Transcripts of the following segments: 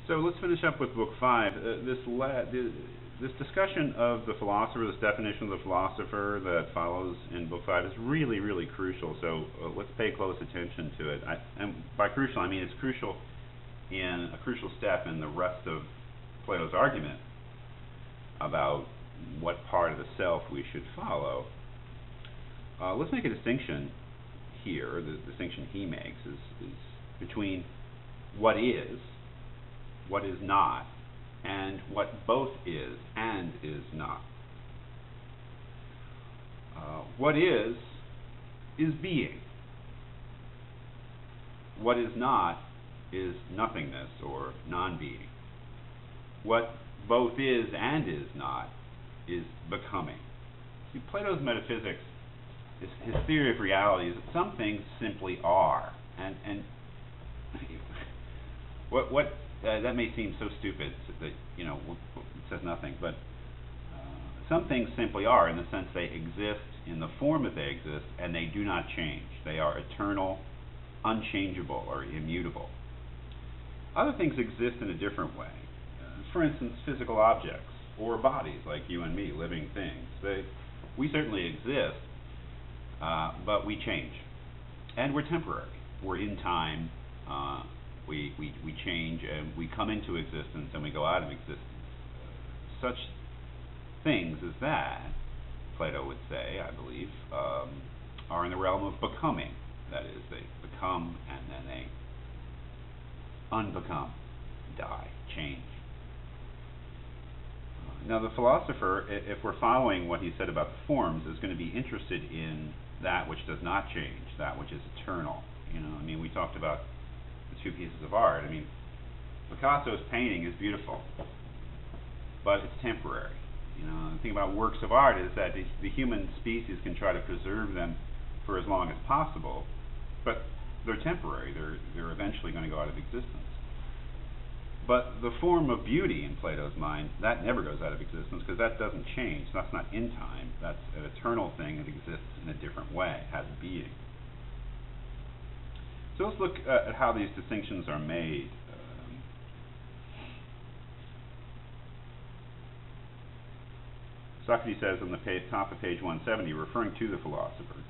So let's finish up with Book 5. This discussion of the philosopher, this definition of the philosopher that follows in Book 5 is really, really crucial. So let's pay close attention to it. And by crucial, I mean it's crucial in a crucial step in the rest of Plato's argument about what part of the self we should follow. Let's make a distinction here. The distinction he makes is between what is not, and what both is and is not. What is being. What is not is nothingness or non-being. What both is and is not is becoming. See, Plato's metaphysics, his theory of reality, is that some things simply are, and what that may seem so stupid that it says nothing, but some things simply are in the sense they exist in the form that they exist, and they do not change. They are eternal, unchangeable, or immutable. Other things exist in a different way. For instance, physical objects or bodies like you and me, living things. We certainly exist, but we change, and we're temporary. We're in time. We change, and we come into existence, and we go out of existence. Such things as that, Plato would say, I believe, are in the realm of becoming. That is, they become, and then they unbecome, die, change. Now, the philosopher, if we're following what he said about the forms, is going to be interested in that which does not change, that which is eternal. We talked about the two pieces of art. Picasso's painting is beautiful, but it's temporary. The thing about works of art is that the human species can try to preserve them for as long as possible, but they're temporary. They're eventually going to go out of existence. But the form of beauty in Plato's mind, that never goes out of existence, because that doesn't change. That's not in time. That's an eternal thing that exists in a different way, has a being. So let's look at how these distinctions are made. Socrates says on the top of page 170, referring to the philosopher,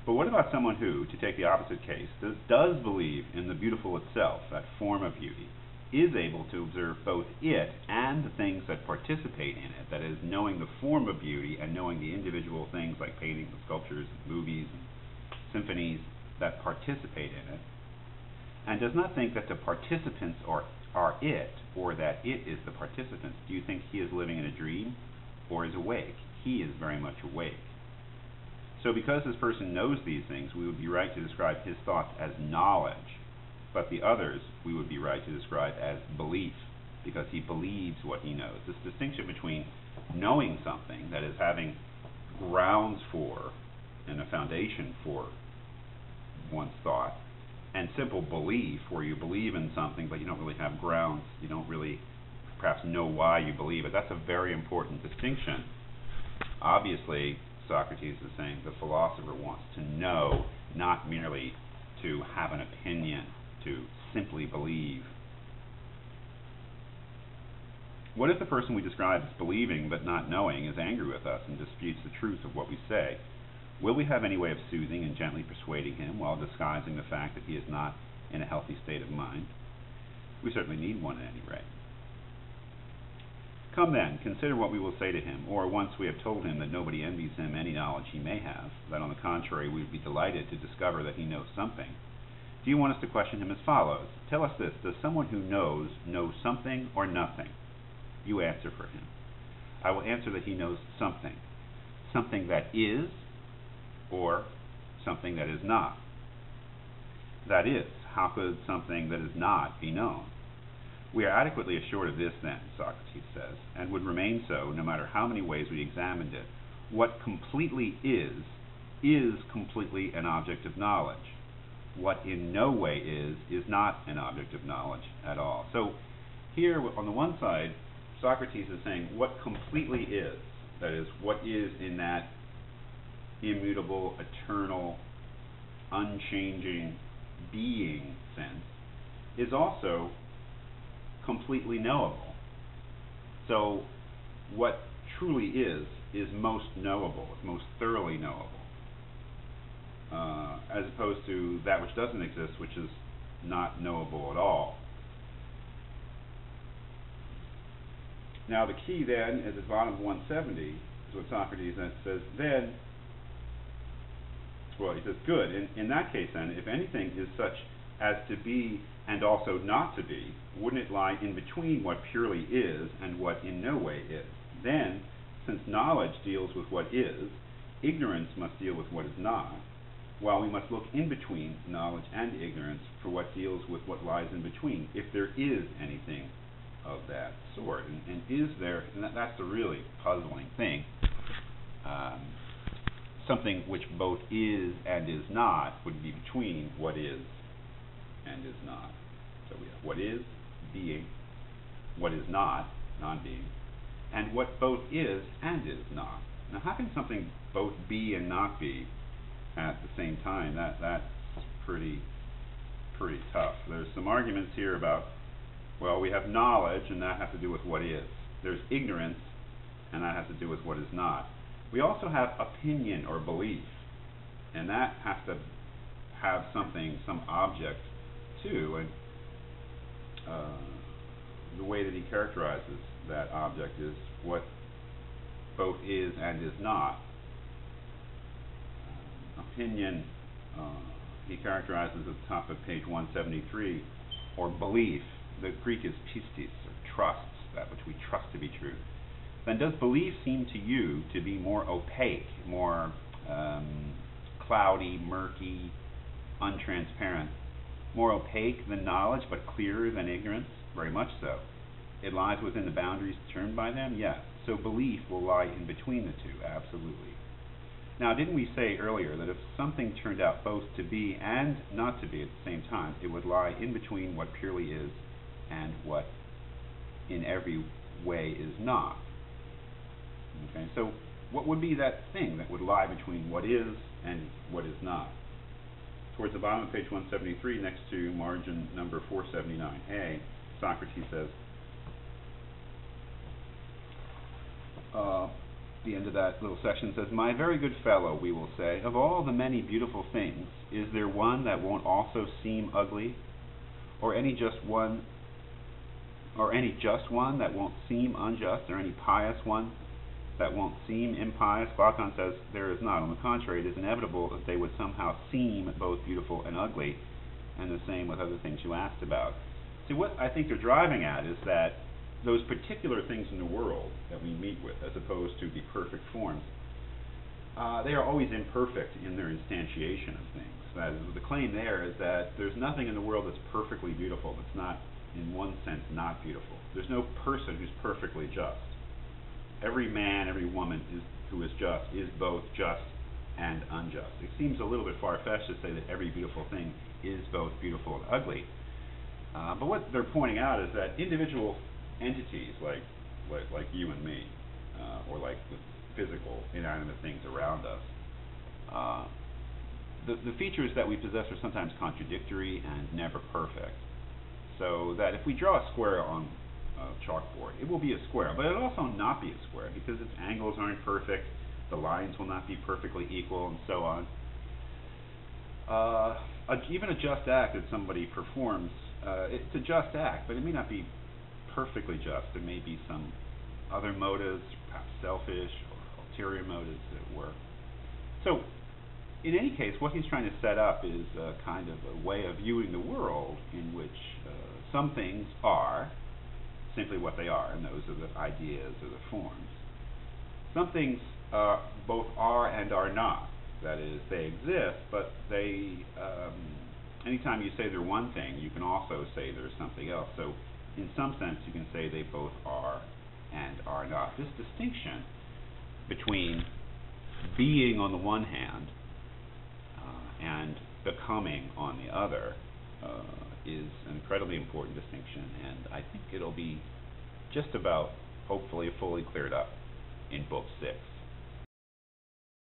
"But what about someone who, to take the opposite case, does believe in the beautiful itself, that form of beauty, is able to observe both it and the things that participate in it, that is, knowing the form of beauty and knowing the individual things like paintings and sculptures and movies and symphonies that participate in it, and does not think that the participants are it, or that it is the participants? Do you think he is living in a dream or is awake? He is very much awake. So because this person knows these things, we would be right to describe his thoughts as knowledge, but the others we would be right to describe as belief, because he believes what he knows." This distinction between knowing something, that is, having grounds for and a foundation for one's thought, and simple belief, where you believe in something but you don't really have grounds, you don't really perhaps know why you believe it. That's a very important distinction. Obviously, Socrates is saying the philosopher wants to know, not merely to have an opinion, to simply believe. What if the person we describe as believing but not knowing is angry with us and disputes the truth of what we say? Will we have any way of soothing and gently persuading him while disguising the fact that he is not in a healthy state of mind? We certainly need one at any rate. "Come then, consider what we will say to him, or once we have told him that nobody envies him any knowledge he may have, that on the contrary we would be delighted to discover that he knows something. Do you want us to question him as follows? Tell us this: does someone who knows know something or nothing? You answer for him." I will answer that he knows something. Something that is, or something that is not. That is, how could something that is not be known? We are adequately assured of this then, Socrates says, and would remain so no matter how many ways we examined it. What completely is completely an object of knowledge. What in no way is not an object of knowledge at all. So here, on the one side, Socrates is saying what completely is, that is, what is in that immutable, eternal, unchanging being sense, is also completely knowable. So what truly is most knowable, is most thoroughly knowable, as opposed to that which doesn't exist, which is not knowable at all. Now the key then is at the bottom of 170, is what Socrates then says, then, well, he says, good. In that case then, if anything is such as to be and also not to be, wouldn't it lie in between what purely is and what in no way is? Then, since knowledge deals with what is, ignorance must deal with what is not, while we must look in between knowledge and ignorance for what deals with what lies in between, if there is anything of that sort. And is there, and that's the really puzzling thing, something which both is and is not would be between what is and is not. So we have what is, being, what is not, non-being, and what both is and is not. Now how can something both be and not be at the same time? That's pretty tough. There's some arguments here about, well, we have knowledge, and that has to do with what is. There's ignorance, and that has to do with what is not. We also have opinion or belief, and that has to have something, some object too, and the way that he characterizes that object is what both is and is not. Opinion, he characterizes at the top of page 173, or belief. The Greek is pistis, or trusts, that which we trust to be true. Then does belief seem to you to be more opaque, more cloudy, murky, untransparent, more opaque than knowledge but clearer than ignorance? Very much so. It lies within the boundaries determined by them? Yes. So belief will lie in between the two, absolutely. Now, didn't we say earlier that if something turned out both to be and not to be at the same time, it would lie in between what purely is and what in every way is not? Okay, so what would be that thing that would lie between what is and what is not? Towards the bottom of page 173, next to margin number 479A, Socrates says, the end of that little section says, my very good fellow, we will say, of all the many beautiful things, is there one that won't also seem ugly? Or any just one that won't seem unjust? Or any pious one that won't seem impious? Glaucon says there is not. On the contrary, it is inevitable that they would somehow seem both beautiful and ugly, and the same with other things you asked about. See, what I think they're driving at is that those particular things in the world that we meet with, as opposed to the perfect forms, they are always imperfect in their instantiation of things. That is, the claim there is that there's nothing in the world that's perfectly beautiful, that's not, in one sense, not beautiful. There's no person who's perfectly just. Every man, every woman who is just is both just and unjust. It seems a little bit far-fetched to say that every beautiful thing is both beautiful and ugly. But what they're pointing out is that individual entities like you and me, or like the physical, inanimate things around us, the features that we possess are sometimes contradictory and never perfect. So that if we draw a square on a chalkboard, it will be a square, but it'll also not be a square because its angles aren't perfect, the lines will not be perfectly equal, and so on. Even a just act that somebody performs, it's a just act, but it may not be perfectly just. There may be some other motives, perhaps selfish or ulterior motives at work. So, in any case, what he's trying to set up is a kind of a way of viewing the world in which some things are simply what they are, and those are the ideas or the forms. Some things both are and are not. That is, they exist, but they, anytime you say they're one thing, you can also say there's something else. So, in some sense, you can say they both are and are not. This distinction between being on the one hand and becoming on the other is an incredibly important distinction, and I think it'll be just about, hopefully, fully cleared up in Book 6.